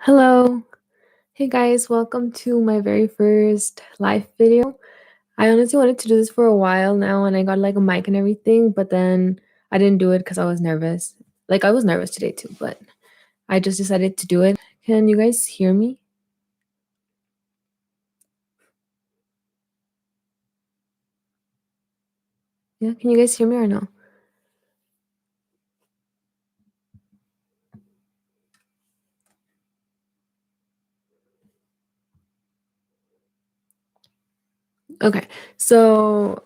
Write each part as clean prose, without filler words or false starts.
Hello. Hey guys, welcome to my very first live video. I honestly wanted to do this for a while now and I got like a mic and everything, but then I didn't do it because I was nervous. Like I was nervous today too, but I just decided to do it. Can you guys hear me? Yeah, can you guys hear me or no? Okay. So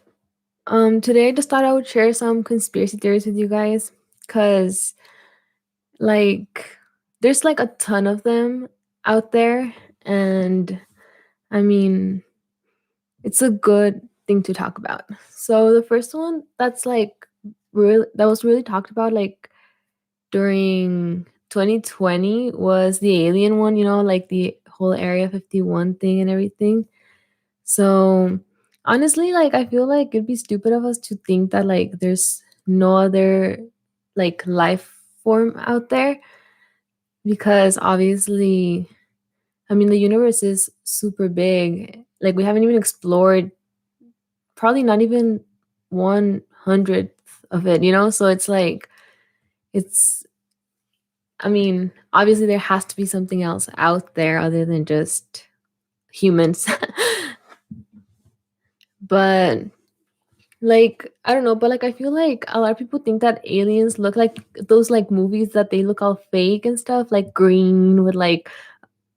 today I just thought I would share some conspiracy theories with you guys cuz like there's like a ton of them out there and I mean it's a good thing to talk about. So the first one that's like that was really talked about like during 2020 was the alien one, like the whole Area 51 thing and everything. So honestly, like I feel like it'd be stupid of us to think that like there's no other like life form out there because obviously I mean the universe is super big. Like we haven't even explored probably not even 100th of it. So it's like it's I mean obviously there has to be something else out there other than just humans. But like I don't know, but like I feel like a lot of people think that aliens look like those like movies that they look all fake and stuff, like green with like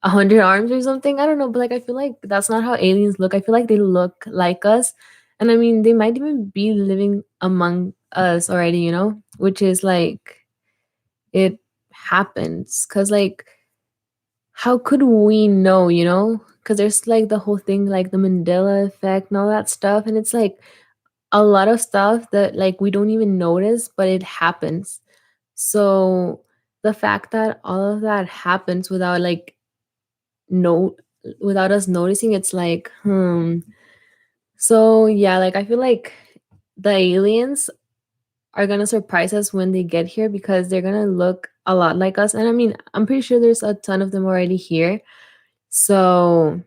100 arms or something. I don't know, but like I feel like that's not how aliens look. I feel like they look like us. And I mean, they might even be living among us already, which is like it happens. Cause like, how could we know? Cause there's like the whole thing, like the Mandela effect and all that stuff. And it's like a lot of stuff that like we don't even notice, but it happens. So the fact that all of that happens no without us noticing, it's like so yeah, like I feel like the aliens are gonna surprise us when they get here because they're gonna look a lot like us, and I mean I'm pretty sure there's a ton of them already here. So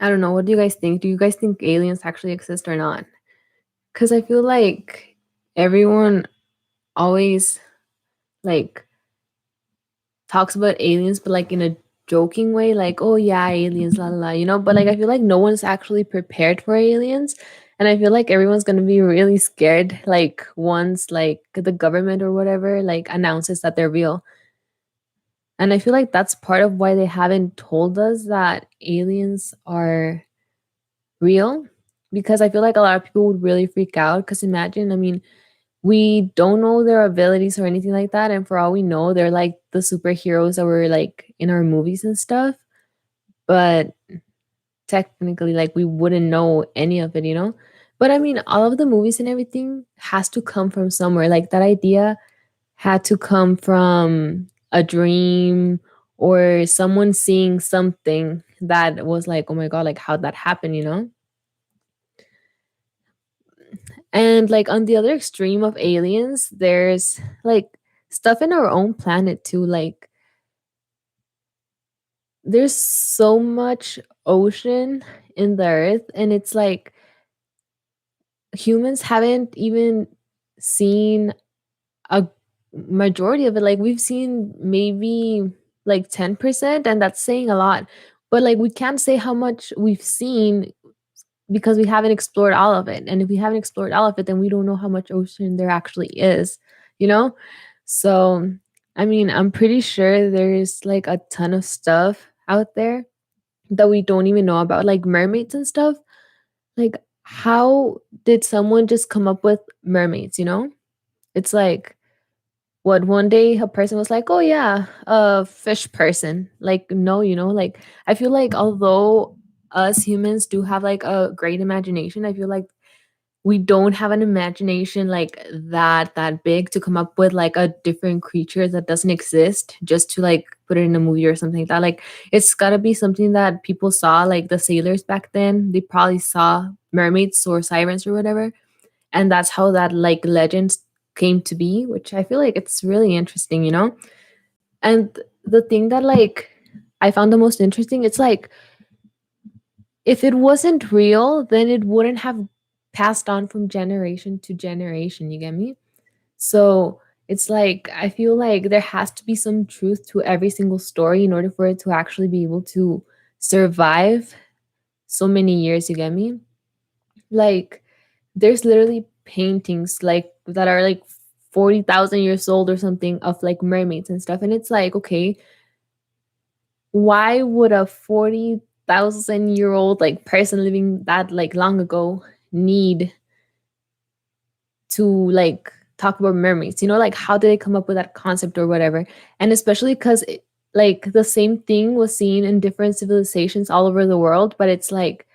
I don't know, what do you guys think? Do you guys think aliens actually exist or not? Because I feel like everyone always like talks about aliens, but like in a joking way, like, oh yeah, aliens, la la la. But like I feel like no one's actually prepared for aliens. And I feel like everyone's gonna be really scared, like once like the government or whatever like announces that they're real. And I feel like that's part of why they haven't told us that aliens are real. Because I feel like a lot of people would really freak out. Because imagine, I mean, we don't know their abilities or anything like that, and for all we know, they're like the superheroes that were like in our movies and stuff, but technically like we wouldn't know any of it. But I mean all of the movies and everything has to come from somewhere. Like that idea had to come from a dream or someone seeing something that was like, oh my god, like how'd that happen. And like on the other extreme of aliens, there's like stuff in our own planet too. Like there's so much ocean in the earth, and it's like humans haven't even seen a majority of it. Like we've seen maybe like 10%, and that's saying a lot. But like we can't say how much we've seen because we haven't explored all of it. And if we haven't explored all of it, then we don't know how much ocean there actually is, you know? So, I mean, I'm pretty sure there's like a ton of stuff out there that we don't even know about, like mermaids and stuff. Like, how did someone just come up with mermaids? It's like, what one day a person was like, oh yeah, a fish person. Like, no, like I feel like although us humans do have like a great imagination, I feel like we don't have an imagination like that big to come up with like a different creature that doesn't exist just to like put it in a movie or something like that. Like it's gotta be something that people saw, like the sailors back then, they probably saw mermaids or sirens or whatever, and that's how that like legend came to be, which I feel like it's really interesting. And the thing that like I found the most interesting. It's like if it wasn't real, then it wouldn't have passed on from generation to generation. You get me? So it's like I feel like there has to be some truth to every single story in order for it to actually be able to survive so many years. You get me? Like there's literally paintings like that are like 40,000 years old or something of like mermaids and stuff, and it's like, okay, why would a 40,000-year-old like person living that like long ago need to like talk about mermaids? You know, like how did they come up with that concept or whatever? And especially because like the same thing was seen in different civilizations all over the world, but it's like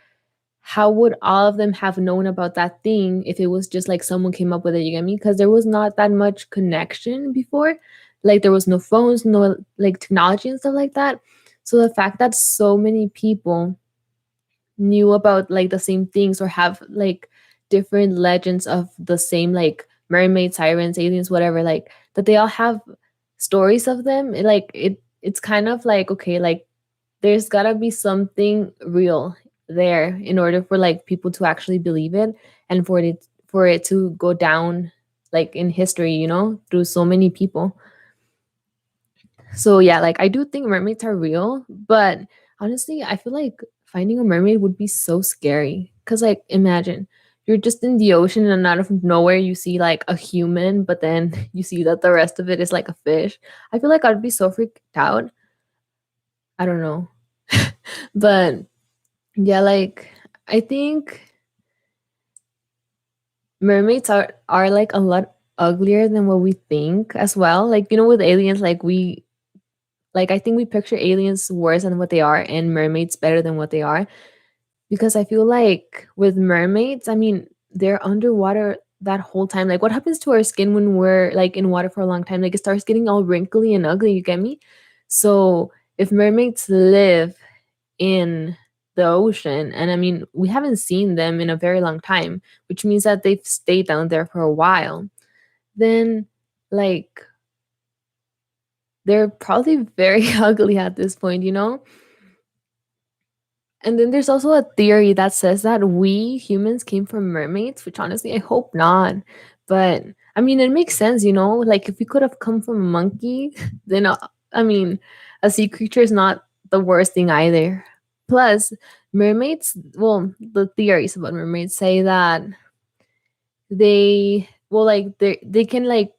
how would all of them have known about that thing if it was just like someone came up with it? You get me? Because there was not that much connection before. Like there was no phones, no like technology and stuff like that. So the fact that so many people knew about like the same things or have like different legends of the same like mermaids, sirens, aliens, whatever, like that they all have stories of them, it's kind of like, okay, like there's gotta be something real there in order for like people to actually believe it and for it to go down like in history, you know, through so many people. So yeah, like I do think mermaids are real, but honestly, I feel like finding a mermaid would be so scary. Cause like imagine you're just in the ocean and out of nowhere you see like a human, but then you see that the rest of it is like a fish. I feel like I'd be so freaked out. I don't know. But yeah, like I think mermaids are like a lot uglier than what we think as well. Like, you know, with aliens, like I think we picture aliens worse than what they are and mermaids better than what they are. Because I feel like with mermaids, I mean, they're underwater that whole time. Like what happens to our skin when we're like in water for a long time? Like it starts getting all wrinkly and ugly, you get me? So if mermaids live in the ocean, and I mean, we haven't seen them in a very long time, which means that they've stayed down there for a while, then like they're probably very ugly at this point, you know? And then there's also a theory that says that we humans came from mermaids, which honestly I hope not. But I mean, it makes sense, you know? Like if we could have come from a monkey, then I mean, a sea creature is not the worst thing either. Plus, mermaids, well, the theories about mermaids say that they can like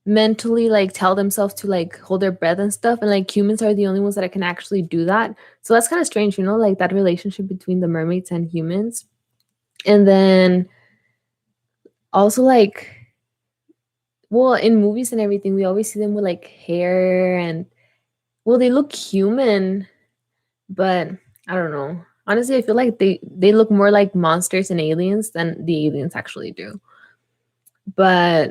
mentally like tell themselves to like hold their breath and stuff, and like humans are the only ones that can actually do that. So that's kind of strange, you know, like that relationship between the mermaids and humans. And then also like, well, in movies and everything we always see them with like hair and, well, they look human, but I don't know, honestly I feel like they look more like monsters and aliens than the aliens actually do. But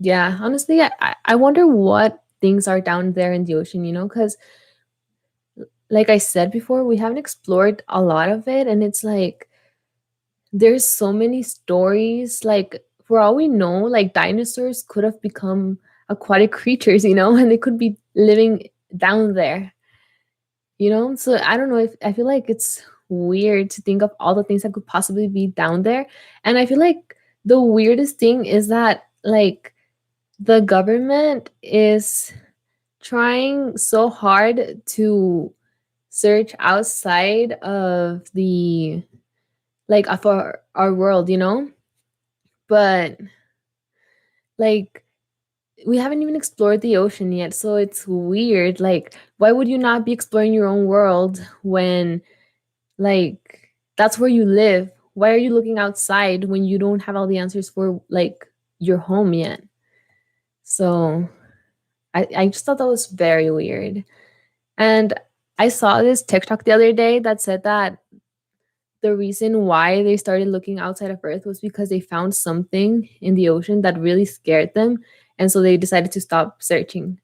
yeah, honestly I wonder what things are down there in the ocean, you know, because like I said before, we haven't explored a lot of it. And it's like, there's so many stories. Like, for all we know, like dinosaurs could have become aquatic creatures, you know, and they could be living down there, you know? So I don't know, if I feel like it's weird to think of all the things that could possibly be down there. And I feel like the weirdest thing is that, like, the government is trying so hard to search outside of the like of our world, you know? But like we haven't even explored the ocean yet, so it's weird. Like why would you not be exploring your own world when like that's where you live? Why are you looking outside when you don't have all the answers for like your home yet? So I just thought that was very weird. And I saw this TikTok the other day that said that the reason why they started looking outside of Earth was because they found something in the ocean that really scared them. And so they decided to stop searching,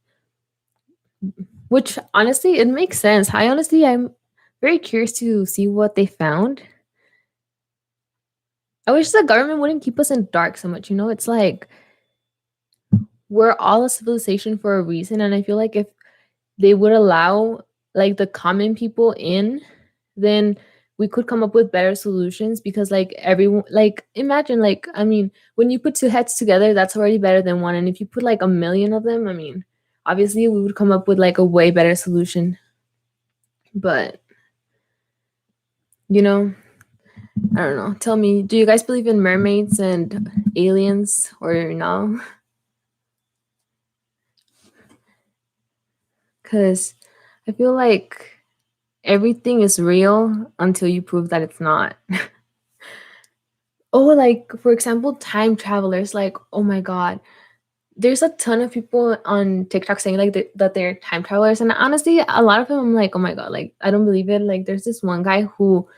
which honestly, it makes sense. I'm very curious to see what they found. I wish the government wouldn't keep us in dark so much. You know, it's like we're all a civilization for a reason. And I feel like if they would allow like the common people in, then we could come up with better solutions, because like everyone, like imagine, like I mean, when you put two heads together, that's already better than one, and if you put like a million of them, I mean, obviously we would come up with like a way better solution. But you know, I don't know, tell me, do you guys believe in mermaids and aliens or no? Because I feel like everything is real until you prove that it's not. Oh, like for example, time travelers. Like, oh my god, there's a ton of people on TikTok saying like that they're time travelers, and honestly, a lot of them I'm like, oh my god, like I don't believe it. Like, there's this one guy who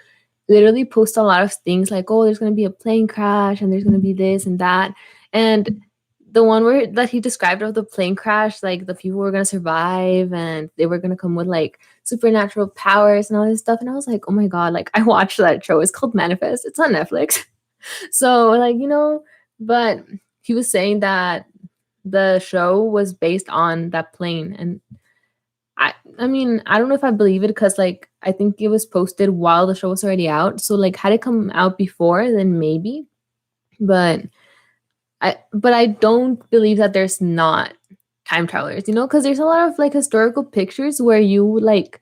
literally posts a lot of things like, oh, there's gonna be a plane crash, and there's gonna be this and that, and the one where that he described of the plane crash, like the people were gonna survive and they were gonna come with like supernatural powers and all this stuff, and I was like, oh my god, like I watched that show. It's called Manifest. It's on Netflix. So like, but he was saying that the show was based on that plane, and I mean, I don't know if I believe it, because like I think it was posted while the show was already out, so like had it come out before, then maybe. But I don't believe that there's not time travelers, because there's a lot of like historical pictures where you like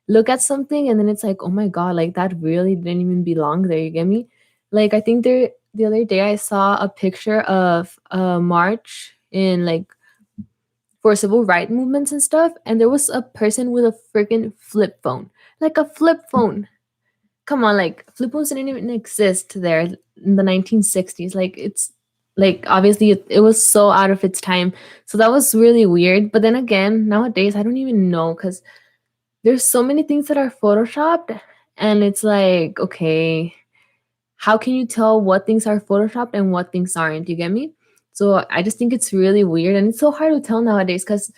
look at something and then it's like, oh my god, like that really didn't even belong there. You get me? Like I think the other day I saw a picture of a march in like for civil rights movements and stuff, and there was a person with a freaking flip phone, like a flip phone. Come on, like flip phones didn't even exist there in the 1960s. Like it's like obviously it was so out of its time. So that was really weird. But then again, nowadays I don't even know, because there's so many things that are photoshopped, and it's like, okay, how can you tell what things are photoshopped and what things aren't? You get me? So I just think it's really weird, and it's so hard to tell nowadays, because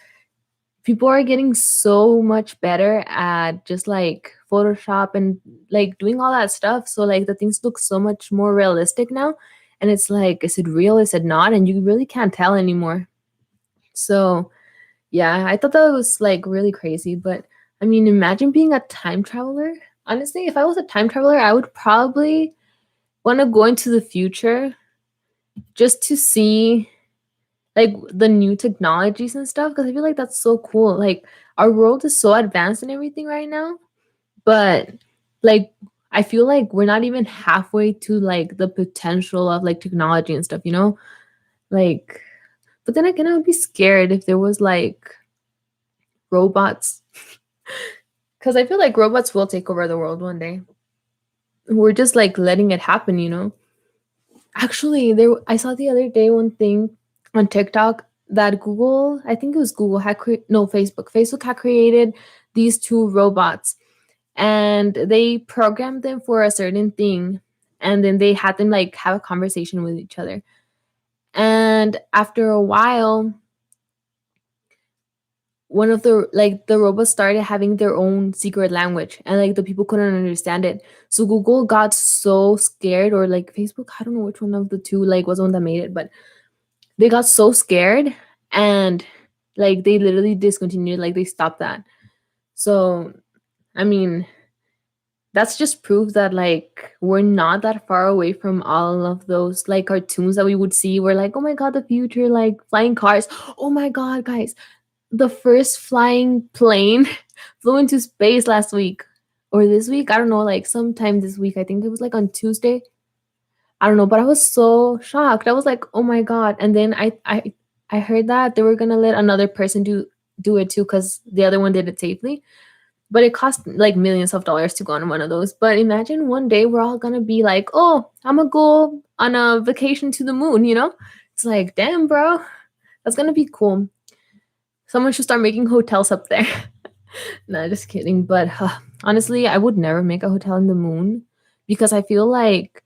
people are getting so much better at just like Photoshop and like doing all that stuff. So like the things look so much more realistic now. And it's like, is it real? Is it not? And you really can't tell anymore. So yeah, I thought that was like really crazy. But I mean, imagine being a time traveler. Honestly, if I was a time traveler, I would probably want to go into the future just to see like the new technologies and stuff, because I feel like that's so cool. Like our world is so advanced and everything right now, but like I feel like we're not even halfway to like the potential of like technology and stuff, Like, but then again, I would be scared if there was like robots, because I feel like robots will take over the world one day. We're just like letting it happen. Actually, I saw the other day one thing on TikTok that Google, I think it was Google had no, Facebook had created these two robots, and they programmed them for a certain thing, and then they had them like have a conversation with each other. And after a while, one of the robots started having their own secret language, and like the people couldn't understand it. So Google got so scared, or like Facebook, I don't know which one of the two like was the one that made it, but they got so scared, and like they literally discontinued, like they stopped that. So I mean, that's just proof that like we're not that far away from all of those like cartoons that we would see. We're like, oh my god, the future, like flying cars. Oh my god, guys, the first flying plane flew into space last week or this week. I don't know, like sometime this week. I think it was like on Tuesday. I don't know, but I was so shocked. I was like, "Oh my god!" And then I heard that they were gonna let another person do it too, because the other one did it safely. But it cost like millions of dollars to go on one of those. But imagine one day we're all gonna be like, "Oh, I'm gonna go on a vacation to the moon." It's like, damn, bro, that's gonna be cool. Someone should start making hotels up there. No, just kidding. But honestly, I would never make a hotel in the moon, because I feel like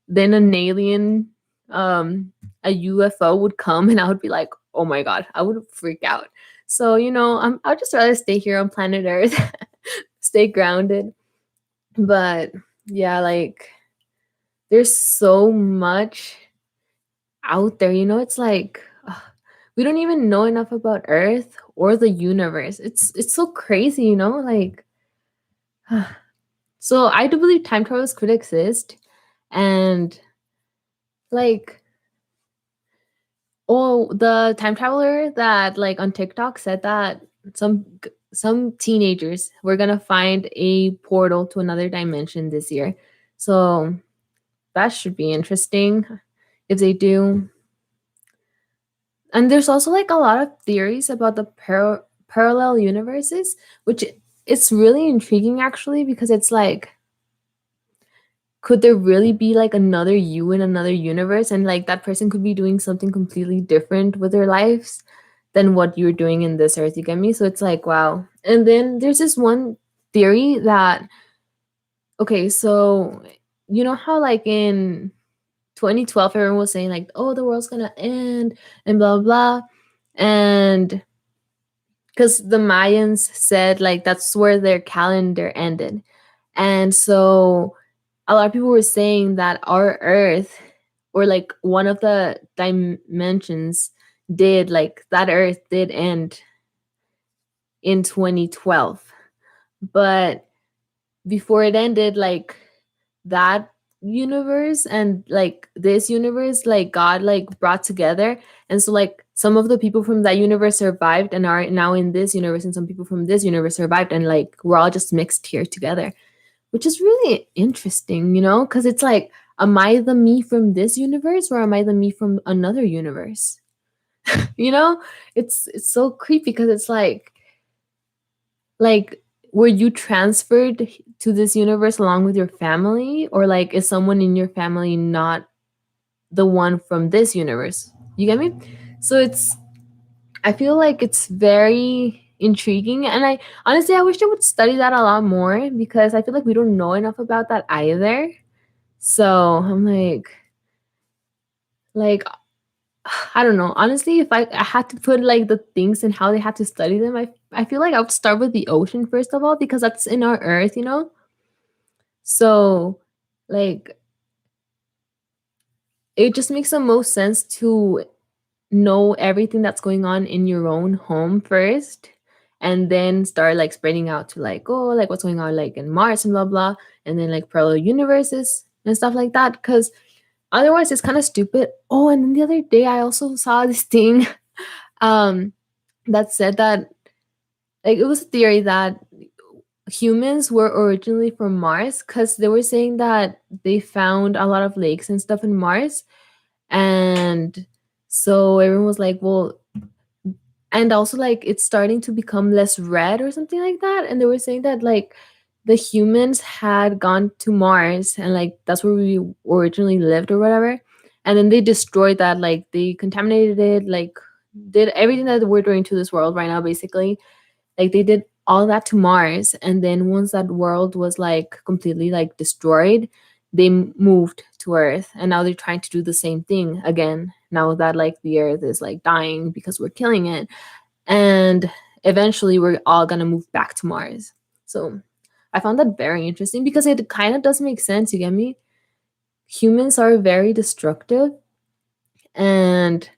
then an alien, a UFO would come, and I would be like, oh my god, I would freak out. So I'd just rather stay here on planet Earth, stay grounded. But yeah, like there's so much out there. It's like we don't even know enough about Earth or the universe. It's so crazy, you know? Like so I do believe time travelers could exist, and like, oh, the time traveler that like on TikTok said that some teenagers were gonna find a portal to another dimension this year. So that should be interesting if they do. And there's also like a lot of theories about the parallel universes, which it's really intriguing actually, because it's like, could there really be like another you in another universe, and like that person could be doing something completely different with their lives than what you're doing in this earth, you get me? So it's like, wow. And then there's this one theory that, okay, so you know how like in 2012 everyone was saying like, oh, the world's gonna end and blah blah, and because the Mayans said like that's where their calendar ended. And so a lot of people were saying that our earth, or like one of the dimensions, did like that earth did end in 2012. But before it ended, like that universe and like this universe, like God like brought together. And so like some of the people from that universe survived and are now in this universe, and some people from this universe survived, and like we're all just mixed here together, which is really interesting, you know, because it's like, am I the me from this universe, or am I the me from another universe? You know, it's so creepy because it's like, were you transferred to this universe along with your family, or like is someone in your family not the one from this universe? You get me? So it's, I feel like it's very intriguing, and I honestly I wish I would study that a lot more, because I feel like we don't know enough about that either. So I'm like I don't know. Honestly, if I had to put like the things and how they had to study them, I feel like I would start with the ocean first of all, because that's in our earth, you know? So like it just makes the most sense to know everything that's going on in your own home first, and then start like spreading out to like, oh, like what's going on like in Mars and blah blah, and then like parallel universes and stuff like that, because otherwise it's kind of stupid. Oh, and then the other day I also saw this thing um that said that, like, it was a theory that humans were originally from Mars, because they were saying that they found a lot of lakes and stuff in Mars. And so everyone was like, well, and also like it's starting to become less red or something like that. And they were saying that like the humans had gone to Mars, and like that's where we originally lived or whatever. And then they destroyed that, like they contaminated it, like did everything that we're doing to this world right now, basically. Like they did all that to Mars, and then once that world was like completely like destroyed, they moved to Earth, and now they're trying to do the same thing again. Now that like the Earth is like dying because we're killing it, and eventually we're all gonna move back to Mars. So I found that very interesting, because it kind of does make sense. You get me? Humans are very destructive, and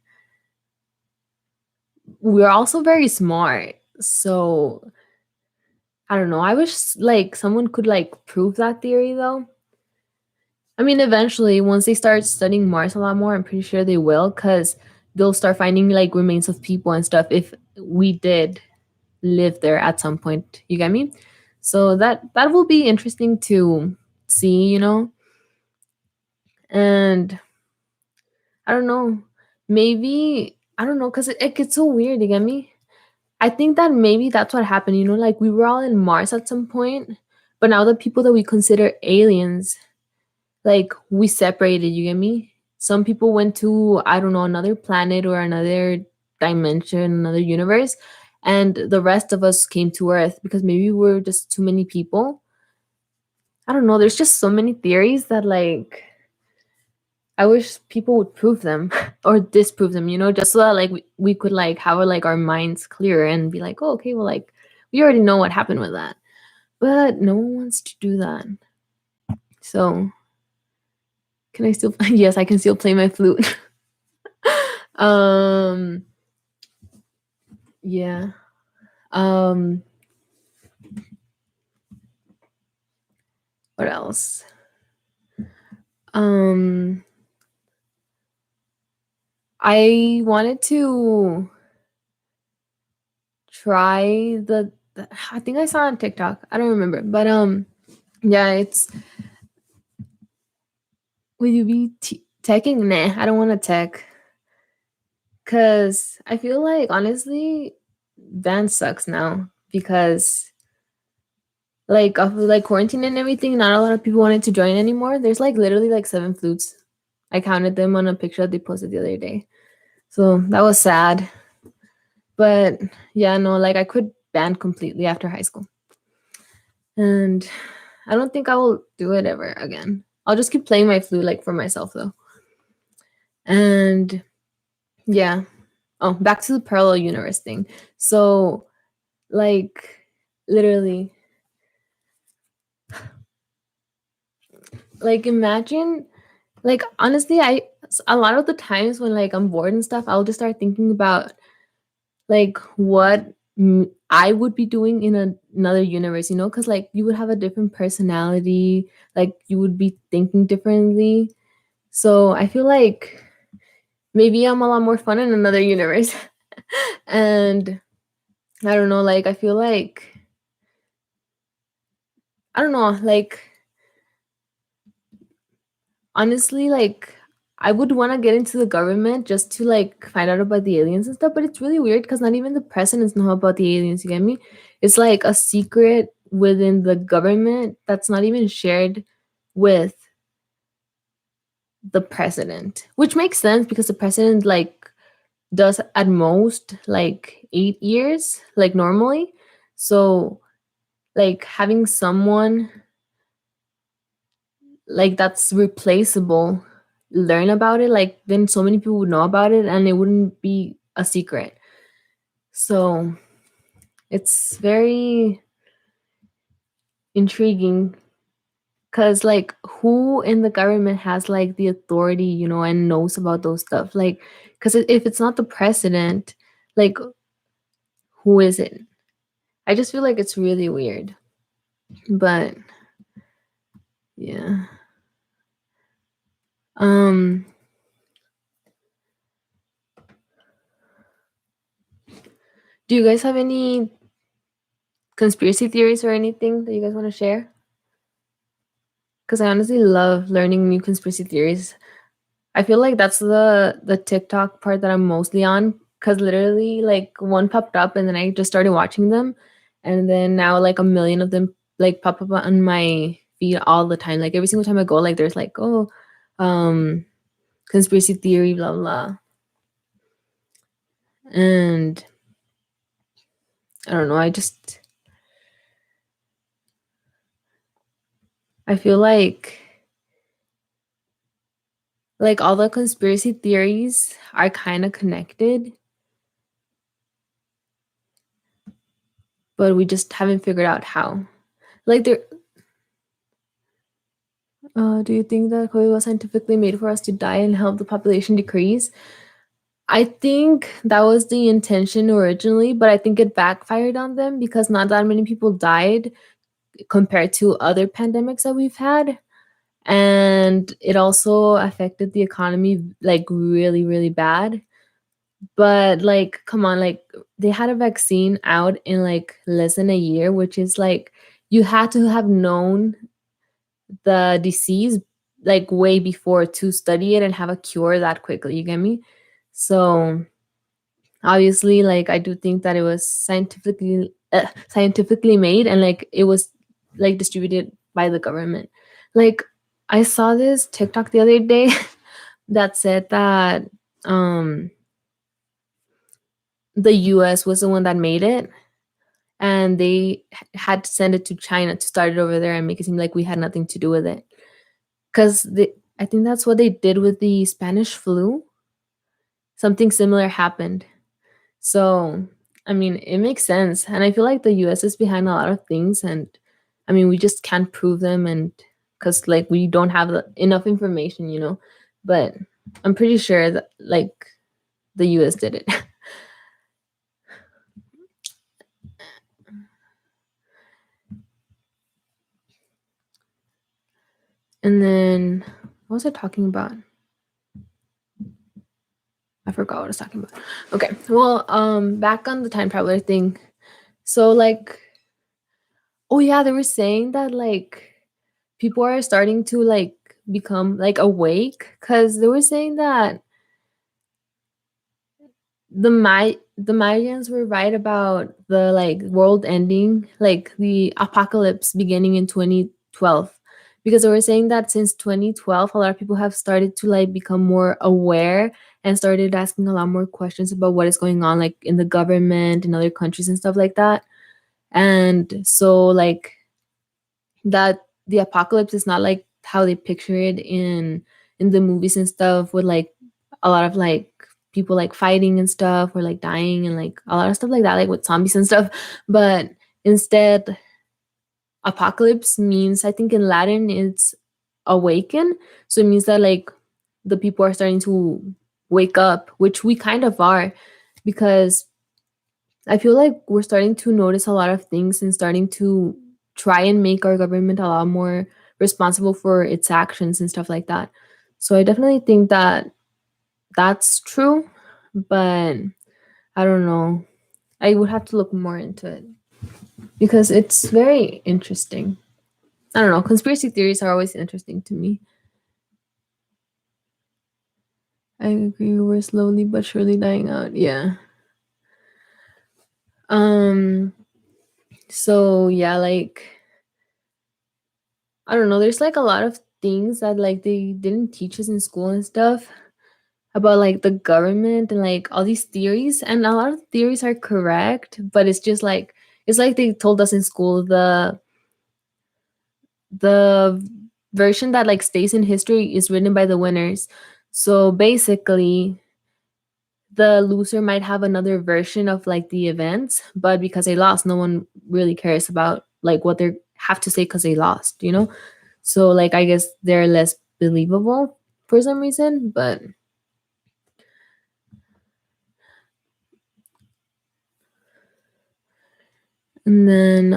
we're also very smart. So I don't know. I wish like someone could like prove that theory though. I mean, eventually, once they start studying Mars a lot more, I'm pretty sure they will, because they'll start finding like remains of people and stuff if we did live there at some point. You get me? So that will be interesting to see, you know? And I don't know. Maybe I don't know, because it gets so weird, you get me? I think that maybe that's what happened, you know, like we were all in Mars at some point, but now the people that we consider aliens, like we separated, you get me? Some people went to, I don't know, another planet or another dimension, another universe, and the rest of us came to Earth because maybe we're just too many people. I don't know, there's just so many theories that like I wish people would prove them or disprove them, you know, just so that like we could like have like our minds clear and be like, oh, okay, well, like we already know what happened with that. But no one wants to do that. So can I still yes, I can still play my flute. um yeah. Um, what else? Um, I wanted to try I think I saw it on TikTok. I don't remember, but yeah, it's will you be teching? Nah, I don't want to tech because I feel like honestly, band sucks now because like of like quarantine and everything. Not a lot of people wanted to join anymore. There's like literally like 7 flutes. I counted them on a picture that they posted the other day, so that was sad. But yeah, no, like I quit band completely after high school, and I don't think I will do it ever again. I'll just keep playing my flute like for myself though. And yeah. Oh, back to the parallel universe thing. So, like, literally, like, imagine, like, honestly, a lot of the times when, like, I'm bored and stuff, I'll just start thinking about, like, what I would be doing in another universe, you know? Because, like, you would have a different personality, like, you would be thinking differently. So, I feel like maybe I'm a lot more fun in another universe. And I don't know, like, I feel like, I don't know, like, honestly, like I would want to get into the government just to like find out about the aliens and stuff, but it's really weird because not even the presidents know about the aliens, you get me? It's like a secret within the government that's not even shared with the president, which makes sense because the president like does at most like 8 years, like normally. So like having someone like that's replaceable learn about it, like then so many people would know about it and it wouldn't be a secret. So it's very intriguing because like who in the government has like the authority, you know, and knows about those stuff, like because if it's not the president, like who is it? I just feel like it's really weird, but yeah. um do you guys have any conspiracy theories or anything that you guys want to share? Because I honestly love learning new conspiracy theories. I feel like that's the TikTok part that I'm mostly on. Because literally, like one popped up, and then I just started watching them, and then now like a million of them like pop up on my feed all the time. Like every single time I go, like there's like um, conspiracy theory, blah blah, and I don't know. I feel like all the conspiracy theories are kind of connected, but we just haven't figured out how. Like there, do you think that COVID was scientifically made for us to die and help the population decrease? I think that was the intention originally, but I think it backfired on them because not that many people died compared to other pandemics that we've had. And it also affected the economy like really, really bad. But like, come on, like they had a vaccine out in like less than a year, which is like you had to have known the disease like way before to study it and have a cure that quickly. You get me? So obviously, like I do think that it was scientifically made and like it was like distributed by the government. Like I saw this TikTok the other day that said that um the US was the one that made it and they had to send it to China to start it over there and make it seem like we had nothing to do with it. Because I think that's what they did with the Spanish flu. Something similar happened. So, I mean, it makes sense. And I feel like the US is behind a lot of things. And I mean, we just can't prove them. And because, like, we don't have enough information, you know. But I'm pretty sure that, like, the US did it. And then what was I talking about? I forgot what I was talking about. Okay. Well, back on the time traveler thing. So like, oh yeah, they were saying that like people are starting to like become like awake because they were saying that the Mayans were right about the like world ending, like the apocalypse beginning in 2012. Because they were saying that since 2012, a lot of people have started to like become more aware and started asking a lot more questions about what is going on like in the government in other countries and stuff like that. And so like that the apocalypse is not like how they picture it in the movies and stuff with like a lot of like people like fighting and stuff or like dying and like a lot of stuff like that like with zombies and stuff, but instead apocalypse means, I think in Latin it's awaken, so it means that like the people are starting to wake up, which we kind of are, because I feel like we're starting to notice a lot of things and starting to try and make our government a lot more responsible for its actions and stuff like that. So I definitely think that that's true, but I don't know. I would have to look more into it because it's very interesting. I don't know. Conspiracy theories are always interesting to me. I agree. We're slowly but surely dying out. Yeah. Um. So yeah, like I don't know, there's like a lot of things that like they didn't teach us in school and stuff about like the government and like all these theories, and a lot of theories are correct, but it's like they told us in school the version that like stays in history is written by the winners. So basically the loser might have another version of like the events, but because they lost, no one really cares about like what they have to say because they lost, you know? So like I guess they're less believable for some reason, but and then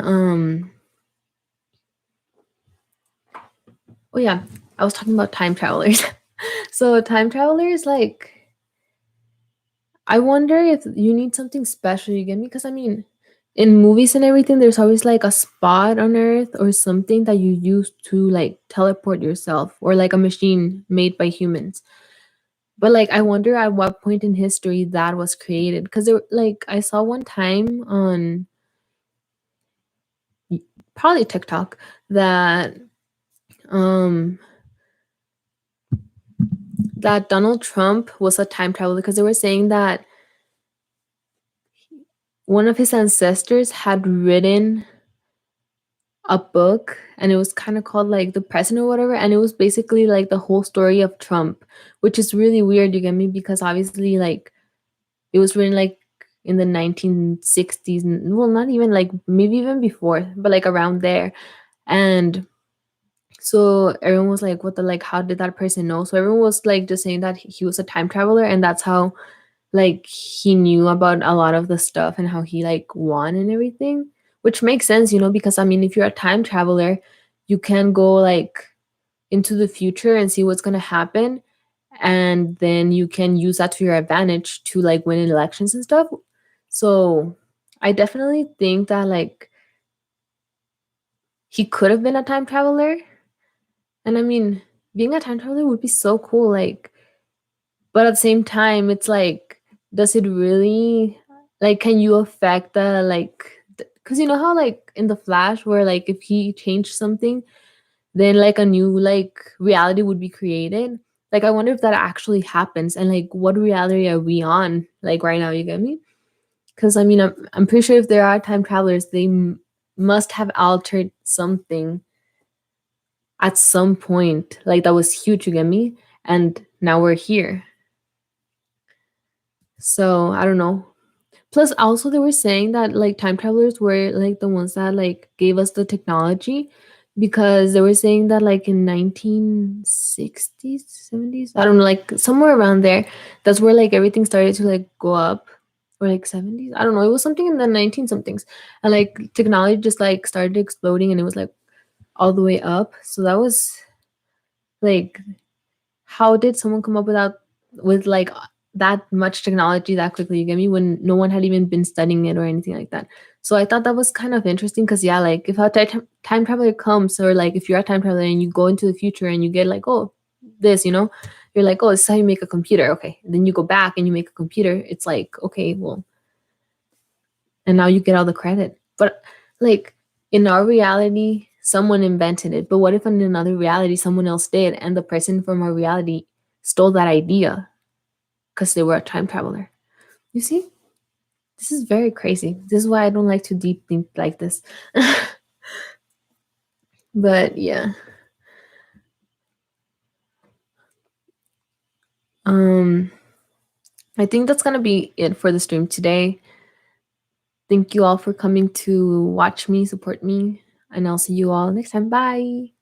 oh yeah, I was talking about time travelers. So time travelers, like I wonder if you need something special, you get me? Because I mean, in movies and everything, there's always like a spot on Earth or something that you use to like teleport yourself, or like a machine made by humans. But like, I wonder at what point in history that was created. Because there, like, I saw one time on probably TikTok that um that Donald Trump was a time traveler because they were saying that one of his ancestors had written a book and it was kind of called like The President or whatever, and it was basically like the whole story of Trump, which is really weird, you get me? Because obviously like it was written like in the 1960s, well not even like maybe even before, but like around there. And so everyone was like, what the, like how did that person know? So everyone was like just saying that he was a time traveler, and that's how like he knew about a lot of the stuff and how he like won and everything, which makes sense, you know, because I mean if you're a time traveler you can go like into the future and see what's going to happen, and then you can use that to your advantage to like win in elections and stuff. So I definitely think that like he could have been a time traveler, and I mean being a time traveler would be so cool, like, but at the same time it's like does it really, like can you affect the like, because you know how like in the Flash where like if he changed something then like a new like reality would be created. Like I wonder if that actually happens, and like what reality are we on like right now, you get me? Because I mean I'm pretty sure if there are time travelers they must have altered something at some point like that was huge, you get me? And now we're here. So I don't know. Plus, also they were saying that like time travelers were like the ones that like gave us the technology, because they were saying that like in 1960s, 70s, I don't know, like somewhere around there, that's where like everything started to like go up, or like 70s. I don't know. It was something in the 19 somethings, and like technology just like started exploding, and it was like all the way up. So that was Like, how did someone come up with like that much technology that quickly? You get me? When no one had even been studying it or anything like that. So I thought that was kind of interesting because yeah, like if a time traveler comes, or like if you're a time traveler and you go into the future and you get like, oh, this, you're like, oh, this is how you make a computer. Okay, and then you go back and you make a computer. It's like, okay, well, and now you get all the credit. But like in our reality, someone invented it. But what if in another reality someone else did, and the person from our reality stole that idea because they were a time traveler? You see, this is very crazy. This is why I don't like to deep think like this. But yeah, um, I think that's gonna be it for the stream today. Thank you all for coming to watch me, support me, and I'll see you all next time. Bye.